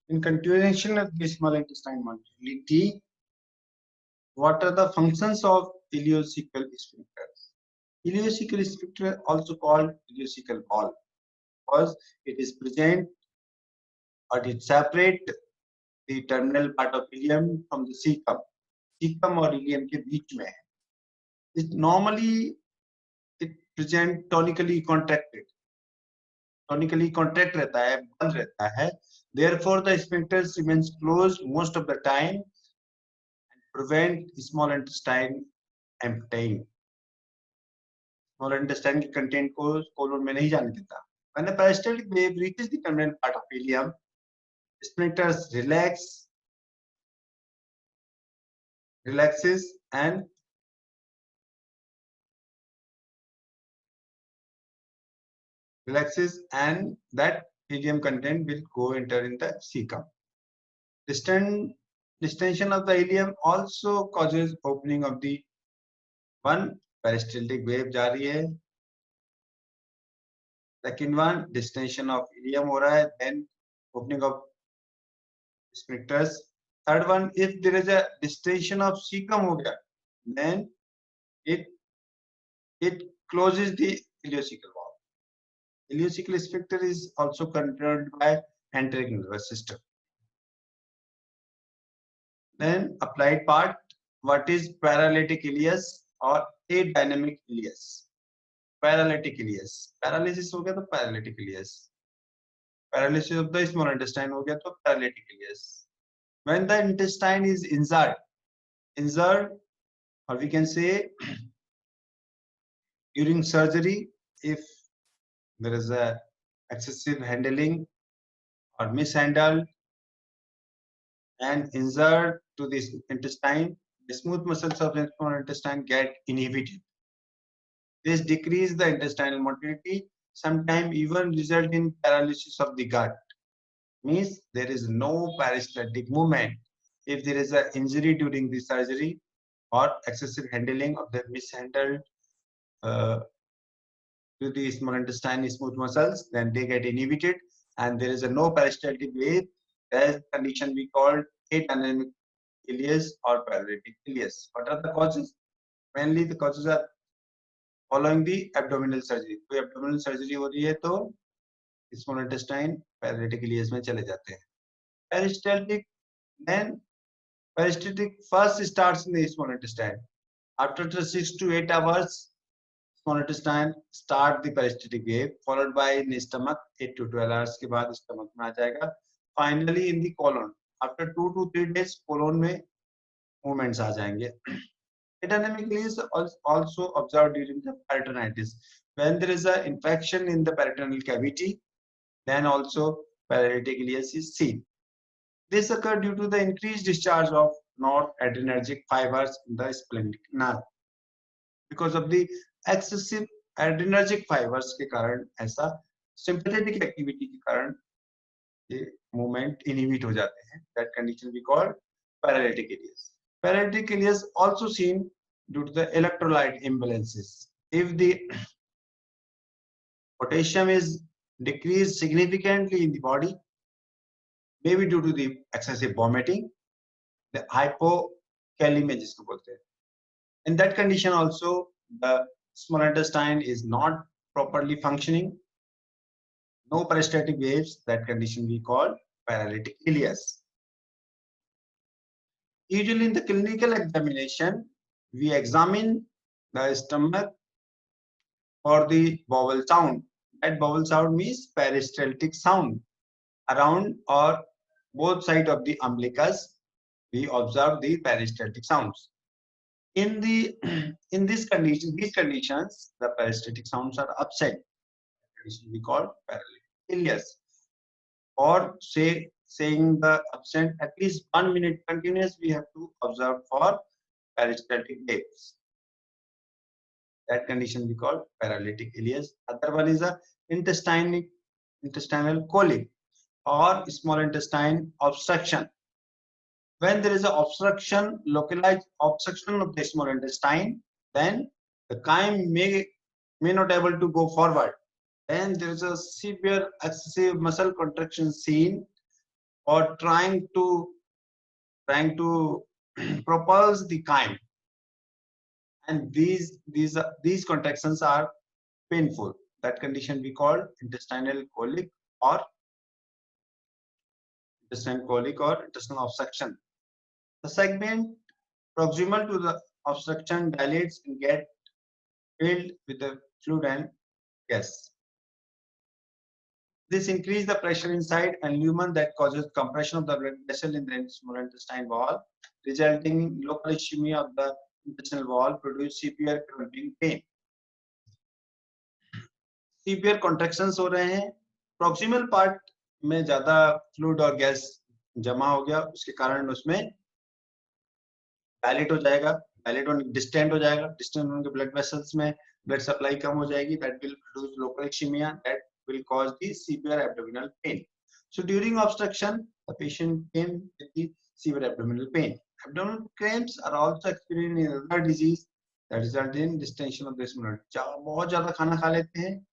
In continuation of the small intestine motility, what are the functions of ileocecal sphincters? Ileocecal sphincter, also called ileocecal wall, because it is present or it separate the terminal part of ileum from the cecum. Cecum और ileum के बीच में है. It normally it present tonically contracted. Tonically contract रहता है, बंद रहता है. Therefore, the sphincters remains closed most of the time and prevent small intestine emptying. Small intestine के content को colon में नहीं जाने देता. When the peristaltic wave reaches the terminal part of ileum, sphincters relaxes and that ileum content will go enter in the cecum. Distension of the ileum also causes opening of the one peristaltic wave जा रही है. Second one, distension of ileum हो रहा है, then opening of sphincters. Third one, if there is a distension of cecum हो गया, then it closes the ileocecal wall. Ileocecal sphincter is also controlled by enteric nervous system. Then applied part, what is paralytic ileus or adynamic ileus? Paralytic ileus, paralysis हो गया तो paralytic ileus. Paralysis of the small intestine हो गया तो paralytic ileus. When the intestine is injured, or we can say during surgery, if there is a excessive handling or mishandled and injured to this intestine, the smooth muscles of the small intestine get inhibited. This decreases the intestinal motility, sometimes even result in paralysis of the gut. Means there is no peristaltic movement. If there is an injury during the surgery or excessive handling of the mishandled to the small intestine smooth muscles, then they get inhibited and there is a no peristaltic wave. That is condition we call adynamic ileus or paralytic ileus. What are the causes? Mainly the causes are following the abdominal surgery. कोई abdominal surgery हो रही है तो small intestine paralytic ileus में चले जाते हैं. Peristaltic, then peristaltic first starts in the small intestine. After 6 to 8 hours, small intestine start the peristaltic wave, followed by in the stomach. 8 to 12 hours के बाद stomach में आ जाएगा. Finally in the colon. After 2 to 3 days, colon में movements आ जाएंगे. Adynamic ileus is also observed during the peritonitis. When there is an infection in the peritoneal cavity, then also paralytic ileus is seen. This occurs due to the increased discharge of noradrenergic fibers in the splenic nerve. Because of the excessive adrenergic fibers के कारण ऐसा sympathetic activity के कारण ये movement inhibit हो जाते हैं. That condition we call paralytic ileus. Paralytic ileus also seen due to the electrolyte imbalances. If the potassium is decreased significantly in the body, maybe due to the excessive vomiting, the hypokalemia जिसको बोलते हैं. In that condition also, the small intestine is not properly functioning. No peristaltic waves. That condition we call paralytic ileus. Usually in the clinical examination, we examine the stomach for the vowel sound. That vowel sound means peristaltic sound. Around or both sides of the umbilicus, we observe the peristaltic sounds. In these conditions, the peristaltic sounds are absent. We call paralytic ileus. Or saying the absent at least 1 minute continuous, we have to observe for peristaltic waves. That condition we call paralytic ileus. Other one is a intestinal colic or small intestine obstruction. When there is an obstruction, localized obstruction of the small intestine, then the chyme may not able to go forward. Then there is a severe excessive muscle contraction seen or trying to propulse the chyme, and these contractions are painful. That condition we call intestinal colic or intestinal obstruction. The segment proximal to the obstruction dilates and get filled with the fluid and gas. This increases the pressure inside and lumen that causes compression of the blood vessel in the small intestine wall, resulting in local ischemia of the intestinal wall, produce severe cramping pain. Severe contractions हो रहे हैं, proximal part में ज़्यादा fluid और gas जमा हो गया, उसके कारण उसमें dilate हो जाएगा, dilate होने distant हो जाएगा, distant होने के blood vessels में blood supply कम हो जाएगी, that will produce local ischemia, that will cause the severe abdominal pain. So during obstruction, the patient came with the severe abdominal pain. Abdominal cramps are also experienced in other disease that result in distension of the small. बहुत ज़्यादा खाना खा लेते हैं,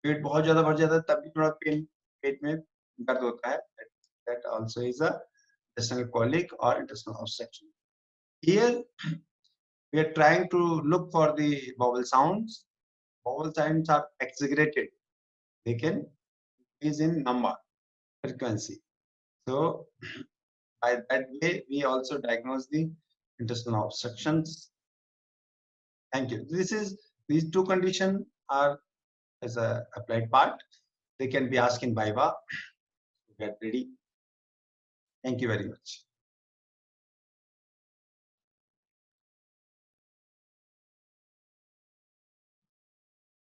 पेट बहुत ज़्यादा भर जाता है, तब भी थोड़ा पेट में दर्द होता है. That also is a intestinal colic or intestinal obstruction. Here we are trying to look for the vowel sounds. Vowel sounds are exaggerated. They can increase in number, frequency. So by that way, we also diagnose the intestinal obstructions. Thank you. These two conditions are as a applied part. They can be asked in Viva. Get ready. Thank you very much.